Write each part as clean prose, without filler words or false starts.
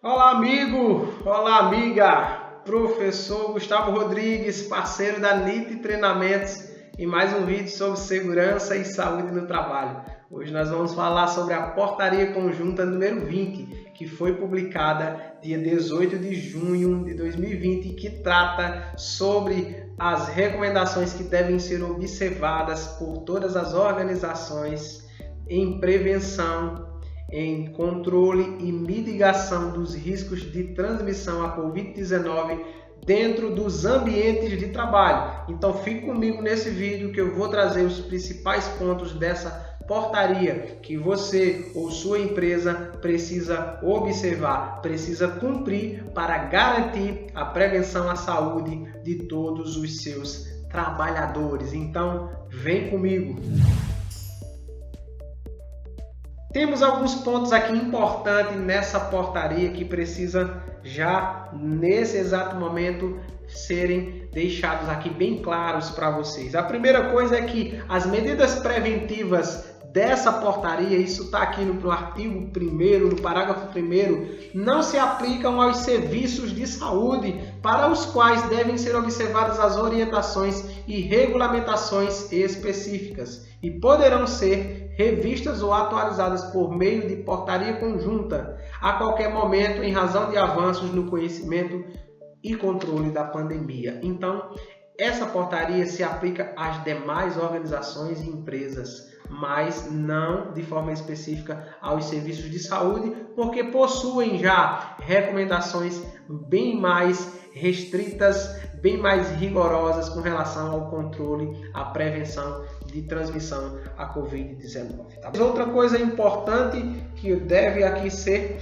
Olá, amigo! Olá, amiga! Professor Gustavo Rodrigues, parceiro da NIT Treinamentos, e mais um vídeo sobre segurança e saúde no trabalho. Hoje nós vamos falar sobre a Portaria Conjunta número 20, que foi publicada dia 18 de junho de 2020, que trata sobre as recomendações que devem ser observadas por todas as organizações em prevenção, em controle e mitigação dos riscos de transmissão à Covid-19 dentro dos ambientes de trabalho. Então fique comigo nesse vídeo que eu vou trazer os principais pontos dessa portaria que você ou sua empresa precisa observar, precisa cumprir para garantir a prevenção à saúde de todos os seus trabalhadores. Então vem comigo! Temos alguns pontos aqui importantes nessa portaria que precisa já nesse exato momento serem deixados aqui bem claros para vocês. A primeira coisa é que as medidas preventivas dessa portaria, isso está aqui no artigo 1º, no parágrafo 1º, não se aplicam aos serviços de saúde para os quais devem ser observadas as orientações e regulamentações específicas e poderão ser revistas ou atualizadas por meio de portaria conjunta a qualquer momento em razão de avanços no conhecimento e controle da pandemia. Então, essa portaria se aplica às demais organizações e empresas, mas não de forma específica aos serviços de saúde, porque possuem já recomendações bem mais restritas, bem mais rigorosas com relação ao controle, à prevenção de transmissão à Covid-19. Tá? Outra coisa importante que deve aqui ser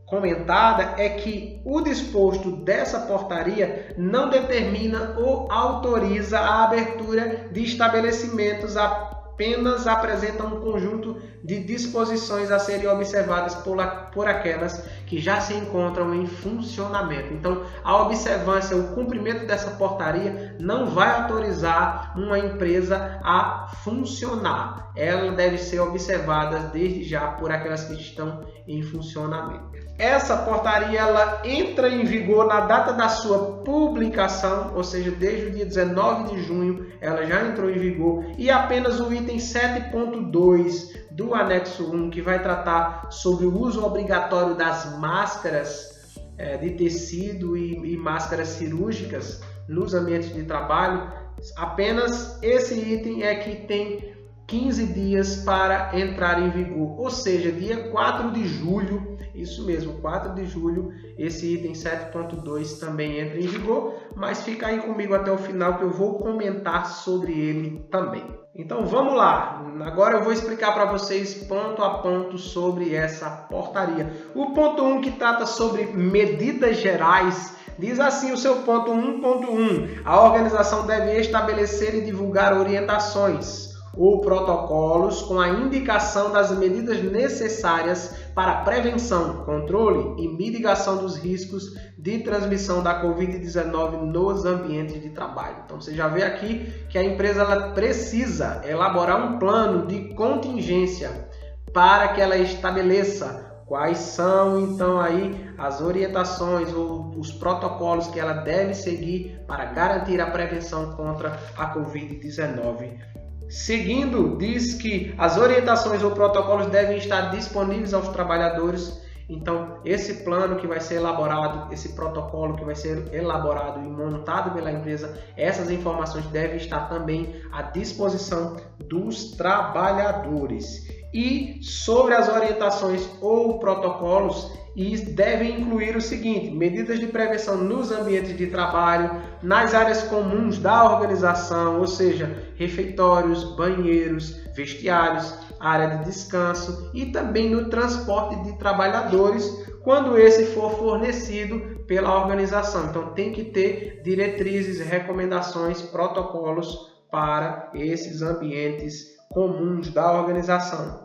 comentada é que o disposto dessa portaria não determina ou autoriza a abertura de estabelecimentos, apenas apresenta um conjunto de disposições a serem observadas por aquelas que já se encontram em funcionamento. Então, a observância, o cumprimento dessa portaria não vai autorizar uma empresa a funcionar. Ela deve ser observada desde já por aquelas que estão em funcionamento. Essa portaria ela entra em vigor na data da sua publicação, ou seja, desde o dia 19 de junho ela já entrou em vigor, e apenas o item 7.2 do anexo 1, que vai tratar sobre o uso obrigatório das máscaras de tecido e máscaras cirúrgicas nos ambientes de trabalho, apenas esse item é que tem 15 dias para entrar em vigor, ou seja, dia 4 de julho, isso mesmo, 4 de julho, esse item 7.2 também entra em vigor, mas fica aí comigo até o final que eu vou comentar sobre ele também. Então vamos lá, agora eu vou explicar para vocês ponto a ponto sobre essa portaria. O ponto 1 que trata sobre medidas gerais, diz assim o seu ponto 1.1, a organização deve estabelecer e divulgar orientações ou protocolos com a indicação das medidas necessárias para a prevenção, controle e mitigação dos riscos de transmissão da Covid-19 nos ambientes de trabalho. Então você já vê aqui que a empresa ela precisa elaborar um plano de contingência para que ela estabeleça quais são então aí as orientações ou os protocolos que ela deve seguir para garantir a prevenção contra a Covid-19. Seguindo, diz que as orientações ou protocolos devem estar disponíveis aos trabalhadores. Então, esse plano que vai ser elaborado, esse protocolo que vai ser elaborado e montado pela empresa, essas informações devem estar também à disposição dos trabalhadores. E sobre as orientações ou protocolos, devem incluir o seguinte: medidas de prevenção nos ambientes de trabalho, nas áreas comuns da organização, ou seja, refeitórios, banheiros, vestiários, área de descanso e também no transporte de trabalhadores, quando esse for fornecido pela organização. Então tem que ter diretrizes, recomendações, protocolos para esses ambientes comuns da organização.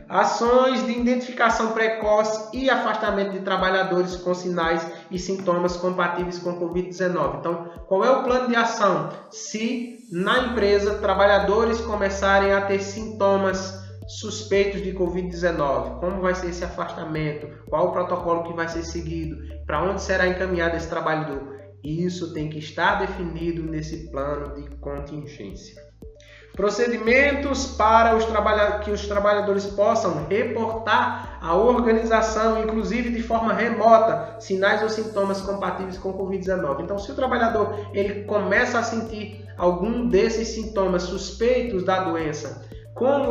Ações de identificação precoce e afastamento de trabalhadores com sinais e sintomas compatíveis com Covid-19. Então, qual é o plano de ação? Se na empresa trabalhadores começarem a ter sintomas suspeitos de Covid-19, como vai ser esse afastamento, qual o protocolo que vai ser seguido, para onde será encaminhado esse trabalhador. Isso tem que estar definido nesse plano de contingência. Procedimentos para que os trabalhadores possam reportar à organização, inclusive de forma remota, sinais ou sintomas compatíveis com Covid-19. Então, se o trabalhador ele começa a sentir algum desses sintomas suspeitos da doença, como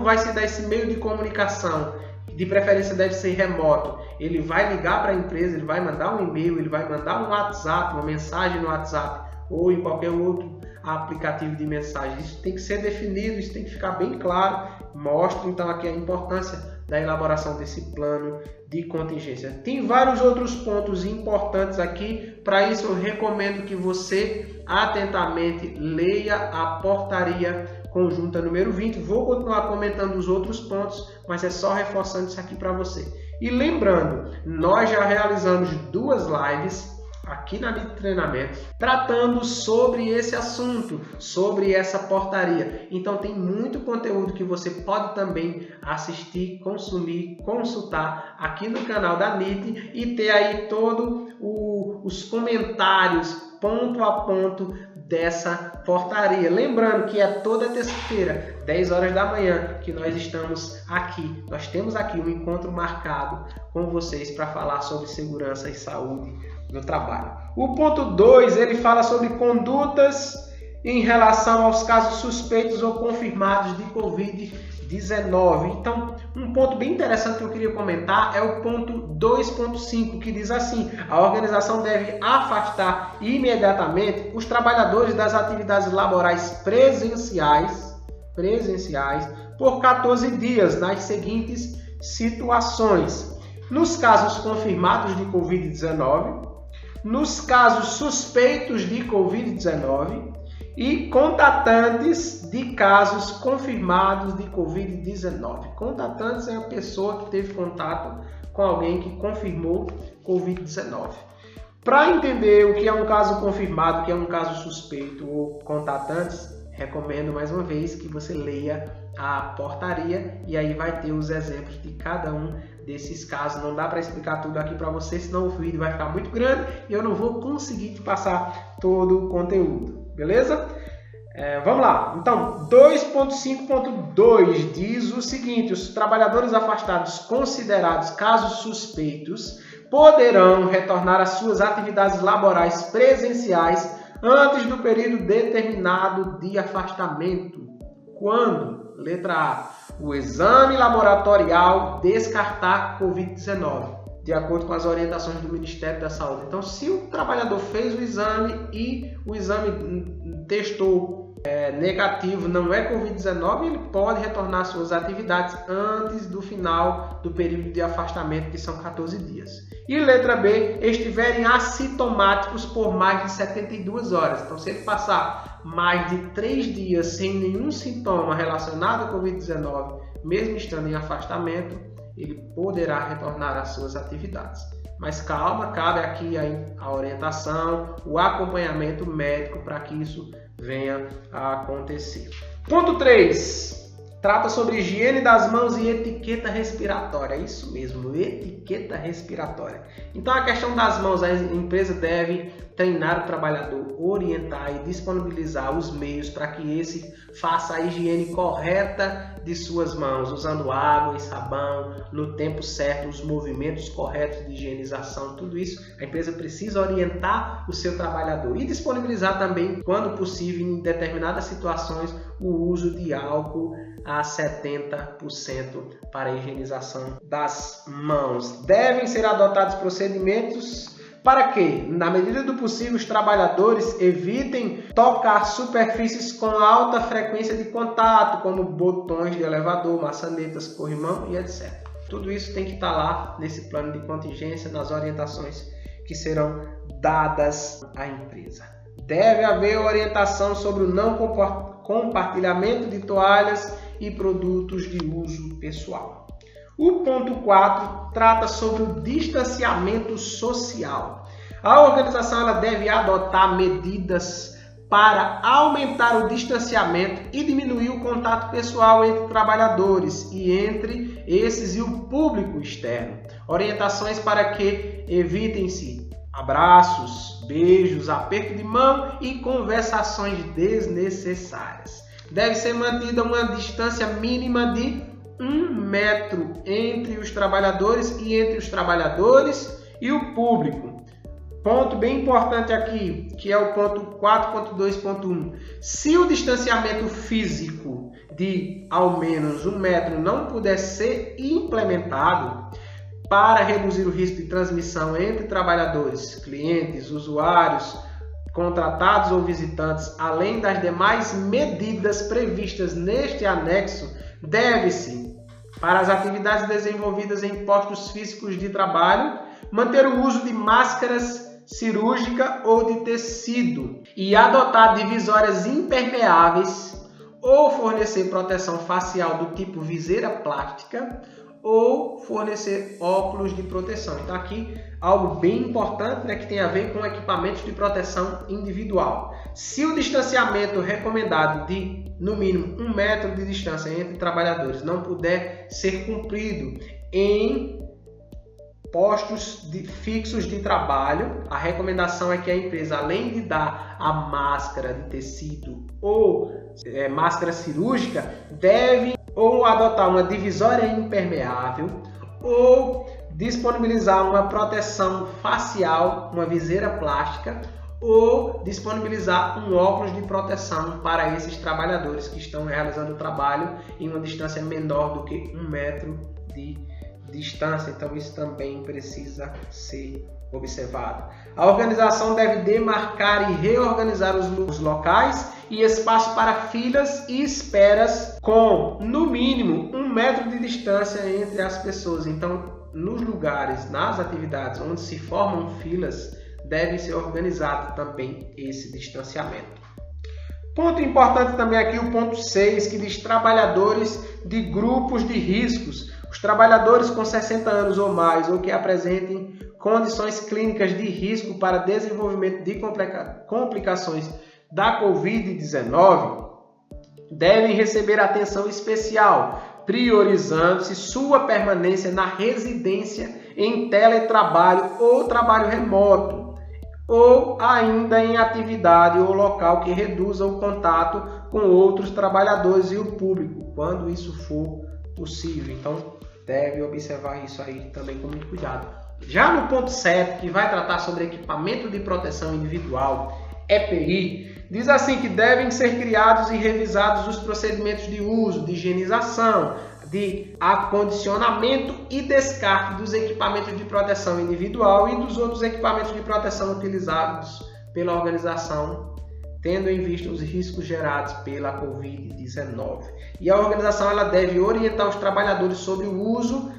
vai se dar esse meio de comunicação? De preferência deve ser remoto. Ele vai ligar para a empresa, ele vai mandar um e-mail, ele vai mandar um WhatsApp, uma mensagem no WhatsApp ou em qualquer outro aplicativo de mensagem. Isso tem que ser definido, isso tem que ficar bem claro. Mostra então aqui a importância da elaboração desse plano de contingência. Tem vários outros pontos importantes aqui. Para isso eu recomendo que você atentamente leia a portaria conjunta número 20. Vou continuar comentando os outros pontos, mas é só reforçando isso aqui para você. E lembrando, nós já realizamos 2 lives aqui na NIT Treinamento, tratando sobre esse assunto, sobre essa portaria. Então tem muito conteúdo que você pode também assistir, consumir, consultar aqui no canal da NIT e ter aí todos os comentários ponto a ponto dessa portaria. Lembrando que é toda terça-feira, 10 horas da manhã, que nós estamos aqui. Nós temos aqui um encontro marcado com vocês para falar sobre segurança e saúde no trabalho. O ponto 2, ele fala sobre condutas em relação aos casos suspeitos ou confirmados de Covid-19. Então, um ponto bem interessante que eu queria comentar é o ponto 2.5, que diz assim: a organização deve afastar imediatamente os trabalhadores das atividades laborais presenciais por 14 dias nas seguintes situações: nos casos confirmados de Covid-19, nos casos suspeitos de Covid-19 e contatantes de casos confirmados de Covid-19. Contatantes é a pessoa que teve contato com alguém que confirmou Covid-19. Para entender o que é um caso confirmado, o que é um caso suspeito ou contatantes, recomendo mais uma vez que você leia a portaria e aí vai ter os exemplos de cada um desses casos. Não dá para explicar tudo aqui para você, senão o vídeo vai ficar muito grande e eu não vou conseguir te passar todo o conteúdo. Beleza? Vamos lá. Então, 2.5.2 diz o seguinte: os trabalhadores afastados considerados casos suspeitos poderão retornar às suas atividades laborais presenciais antes do período determinado de afastamento. Quando? Letra A. O exame laboratorial descartar Covid-19, de acordo com as orientações do Ministério da Saúde. Então, se o trabalhador fez o exame e o exame testou negativo, não é Covid-19, ele pode retornar às suas atividades antes do final do período de afastamento, que são 14 dias. E letra B, estiverem assintomáticos por mais de 72 horas. Então, se ele passar mais de 3 dias sem nenhum sintoma relacionado à Covid-19, mesmo estando em afastamento, ele poderá retornar às suas atividades. Mas calma, cabe aqui a orientação, o acompanhamento médico para que isso venha a acontecer. Ponto 3. Trata sobre higiene das mãos e etiqueta respiratória. Isso mesmo, etiqueta respiratória. Então, a questão das mãos, a empresa deve treinar o trabalhador, orientar e disponibilizar os meios para que esse faça a higiene correta de suas mãos, usando água e sabão, no tempo certo, os movimentos corretos de higienização, tudo isso a empresa precisa orientar o seu trabalhador e disponibilizar também, quando possível, em determinadas situações, o uso de álcool a 70% para a higienização das mãos. Devem ser adotados procedimentos para que, na medida do possível, os trabalhadores evitem tocar superfícies com alta frequência de contato, como botões de elevador, maçanetas, corrimão e etc. Tudo isso tem que estar lá nesse plano de contingência, nas orientações que serão dadas à empresa. Deve haver orientação sobre o não compartilhamento de toalhas e produtos de uso pessoal. O ponto 4 trata sobre o distanciamento social. A organização ela deve adotar medidas para aumentar o distanciamento e diminuir o contato pessoal entre trabalhadores e entre esses e o público externo. Orientações para que evitem-se abraços, beijos, aperto de mão e conversações desnecessárias. Deve ser mantida uma distância mínima de 1 metro entre os trabalhadores e entre os trabalhadores e o público. Ponto bem importante aqui, que é o ponto 4.2.1. Se o distanciamento físico de ao menos 1 metro não puder ser implementado para reduzir o risco de transmissão entre trabalhadores, clientes, usuários, contratados ou visitantes, além das demais medidas previstas neste anexo, deve-se, para as atividades desenvolvidas em postos físicos de trabalho, manter o uso de máscaras cirúrgica ou de tecido e adotar divisórias impermeáveis ou fornecer proteção facial do tipo viseira plástica ou fornecer óculos de proteção. Então aqui algo bem importante, né, que tem a ver com equipamentos de proteção individual. Se o distanciamento recomendado de no mínimo 1 metro de distância entre trabalhadores não puder ser cumprido em postos fixos de trabalho, a recomendação é que a empresa, além de dar a máscara de tecido ou máscara cirúrgica, deve ou adotar uma divisória impermeável ou disponibilizar uma proteção facial, uma viseira plástica, ou disponibilizar um óculos de proteção para esses trabalhadores que estão realizando o trabalho em uma distância menor do que 1 metro de distância. Então isso também precisa ser observado. A organização deve demarcar e reorganizar os locais e espaço para filas e esperas com, no mínimo, 1 metro de distância entre as pessoas. Então, nos lugares, nas atividades onde se formam filas, deve ser organizado também esse distanciamento. Ponto importante também aqui, o ponto 6, que diz trabalhadores de grupos de riscos. Os trabalhadores com 60 anos ou mais ou que apresentem condições clínicas de risco para desenvolvimento de complicações da Covid-19 devem receber atenção especial, priorizando-se sua permanência na residência em teletrabalho ou trabalho remoto, ou ainda em atividade ou local que reduza o contato com outros trabalhadores e o público, quando isso for possível. Então, deve observar isso aí também com muito cuidado. Já no ponto 7, que vai tratar sobre equipamento de proteção individual, EPI, diz assim que devem ser criados e revisados os procedimentos de uso, de higienização, de acondicionamento e descarte dos equipamentos de proteção individual e dos outros equipamentos de proteção utilizados pela organização, tendo em vista os riscos gerados pela Covid-19. E a organização ela deve orientar os trabalhadores sobre o uso,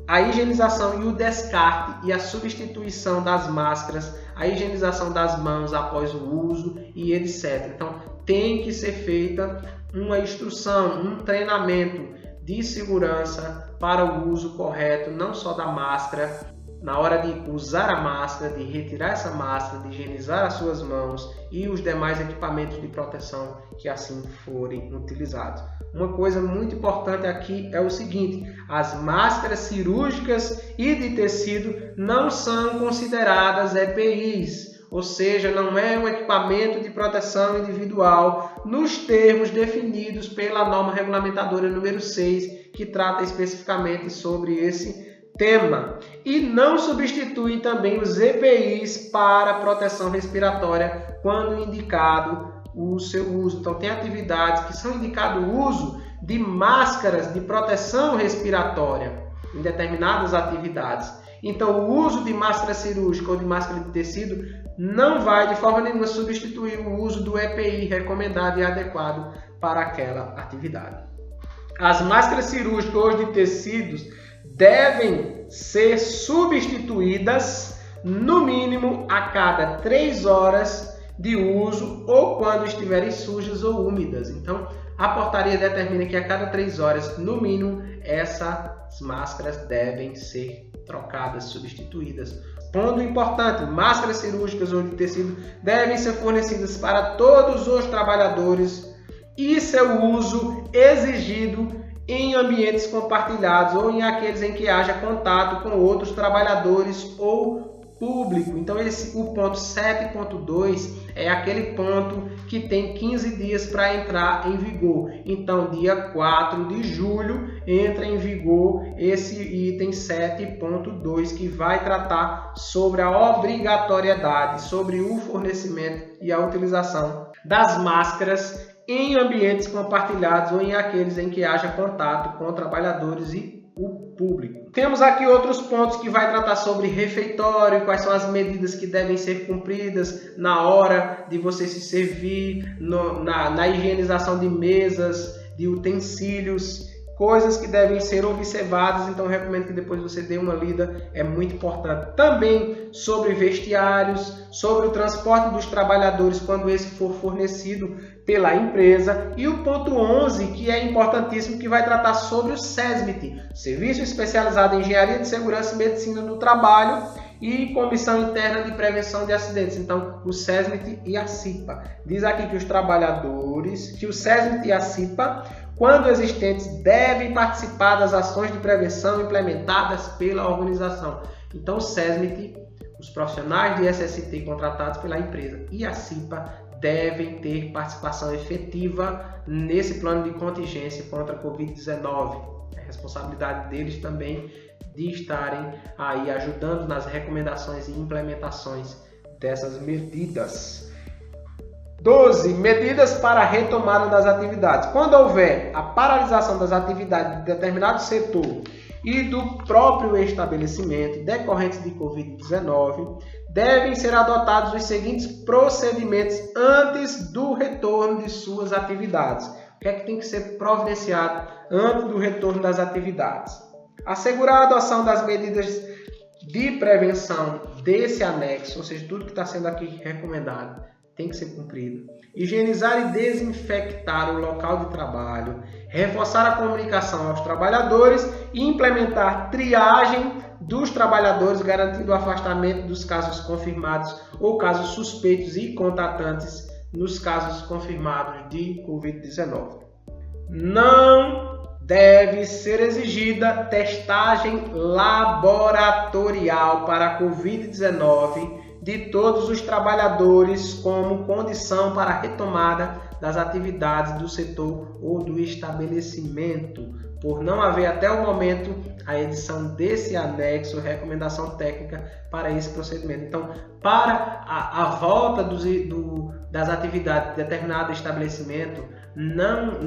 a higienização e o descarte e a substituição das máscaras, a higienização das mãos após o uso e etc. Então, tem que ser feita uma instrução, um treinamento de segurança para o uso correto, não só da máscara, na hora de usar a máscara, de retirar essa máscara, de higienizar as suas mãos e os demais equipamentos de proteção que assim forem utilizados. Uma coisa muito importante aqui é o seguinte: as máscaras cirúrgicas e de tecido não são consideradas EPIs, ou seja, não é um equipamento de proteção individual nos termos definidos pela norma regulamentadora número 6, que trata especificamente sobre esse tema, e não substitui também os EPIs para proteção respiratória quando indicado o seu uso. Então tem atividades que são indicado o uso de máscaras de proteção respiratória em determinadas atividades. Então o uso de máscara cirúrgica ou de máscara de tecido não vai de forma nenhuma substituir o uso do EPI recomendado e adequado para aquela atividade. As máscaras cirúrgicas ou de tecidos devem ser substituídas no mínimo a cada 3 horas de uso ou quando estiverem sujas ou úmidas. Então, a portaria determina que a cada 3 horas, no mínimo, essas máscaras devem ser trocadas, substituídas. Ponto importante, máscaras cirúrgicas ou de tecido devem ser fornecidas para todos os trabalhadores e seu uso exigido em ambientes compartilhados ou em aqueles em que haja contato com outros trabalhadores ou público. Então o ponto 7.2 é aquele ponto que tem 15 dias para entrar em vigor. Então dia 4 de julho entra em vigor esse item 7.2 que vai tratar sobre a obrigatoriedade, sobre o fornecimento e a utilização das máscaras em ambientes compartilhados ou em aqueles em que haja contato com trabalhadores e o público. Temos aqui outros pontos que vai tratar sobre refeitório, quais são as medidas que devem ser cumpridas na hora de você se servir, na higienização de mesas, de utensílios, coisas que devem ser observadas. Então eu recomendo que depois você dê uma lida, é muito importante. Também sobre vestiários, sobre o transporte dos trabalhadores quando esse for fornecido pela empresa. E o ponto 11, que é importantíssimo, que vai tratar sobre o SESMIT, Serviço Especializado em Engenharia de Segurança e Medicina do Trabalho, e Comissão Interna de Prevenção de Acidentes. Então, o SESMIT e a CIPA. Diz aqui que os trabalhadores, que o SESMIT e a CIPA, quando existentes, devem participar das ações de prevenção implementadas pela organização. Então, o SESMIT, os profissionais de SST contratados pela empresa e a CIPA devem ter participação efetiva nesse plano de contingência contra a Covid-19. É responsabilidade deles também de estarem aí ajudando nas recomendações e implementações dessas medidas. 12. Medidas para a retomada das atividades. Quando houver a paralisação das atividades de determinado setor e do próprio estabelecimento decorrentes de Covid-19, devem ser adotados os seguintes procedimentos antes do retorno de suas atividades. O que é que tem que ser providenciado antes do retorno das atividades? Assegurar a adoção das medidas de prevenção desse anexo, ou seja, tudo que está sendo aqui recomendado, tem que ser cumprido. Higienizar e desinfectar o local de trabalho, reforçar a comunicação aos trabalhadores e implementar triagem dos trabalhadores, garantindo o afastamento dos casos confirmados ou casos suspeitos e contatantes nos casos confirmados de Covid-19. Não deve ser exigida testagem laboratorial para a Covid-19 de todos os trabalhadores como condição para a retomada das atividades do setor ou do estabelecimento, por não haver até o momento a edição desse anexo, recomendação técnica para esse procedimento. Então, para a volta das atividades de determinado estabelecimento,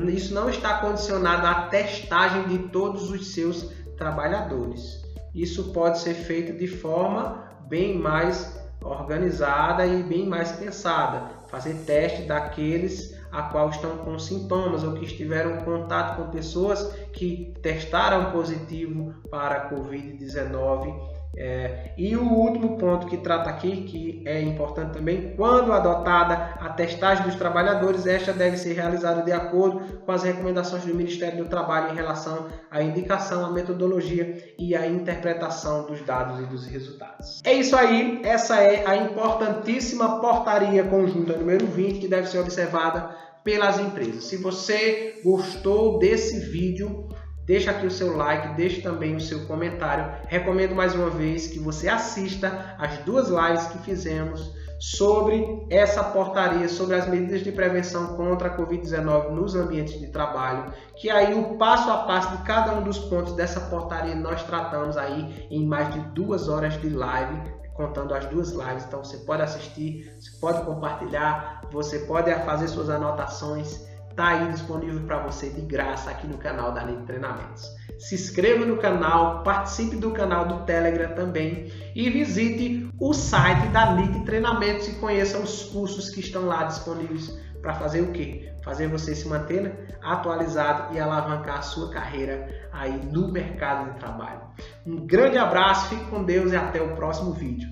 isso não está condicionado à testagem de todos os seus trabalhadores. Isso pode ser feito de forma bem mais organizada e bem mais pensada. Fazer teste daqueles a qual estão com sintomas ou que estiveram em contato com pessoas que testaram positivo para a Covid-19. E o último ponto que trata aqui, que é importante também, quando adotada a testagem dos trabalhadores, esta deve ser realizada de acordo com as recomendações do Ministério do Trabalho em relação à indicação, à metodologia e à interpretação dos dados e dos resultados. É isso aí, essa é a importantíssima portaria conjunta número 20 que deve ser observada pelas empresas. Se você gostou desse vídeo, deixa aqui o seu like, deixe também o seu comentário. Recomendo mais uma vez que você assista as duas lives que fizemos sobre essa portaria, sobre as medidas de prevenção contra a Covid-19 nos ambientes de trabalho, que aí o passo a passo de cada um dos pontos dessa portaria nós tratamos aí em mais de 2 horas de live, contando as duas lives. Então você pode assistir, você pode compartilhar, você pode fazer suas anotações. Está aí disponível para você de graça aqui no canal da NIT Treinamentos. Se inscreva no canal, participe do canal do Telegram também e visite o site da NIT Treinamentos e conheça os cursos que estão lá disponíveis para fazer o quê? Fazer você se manter atualizado e alavancar a sua carreira aí no mercado de trabalho. Um grande abraço, fique com Deus e até o próximo vídeo.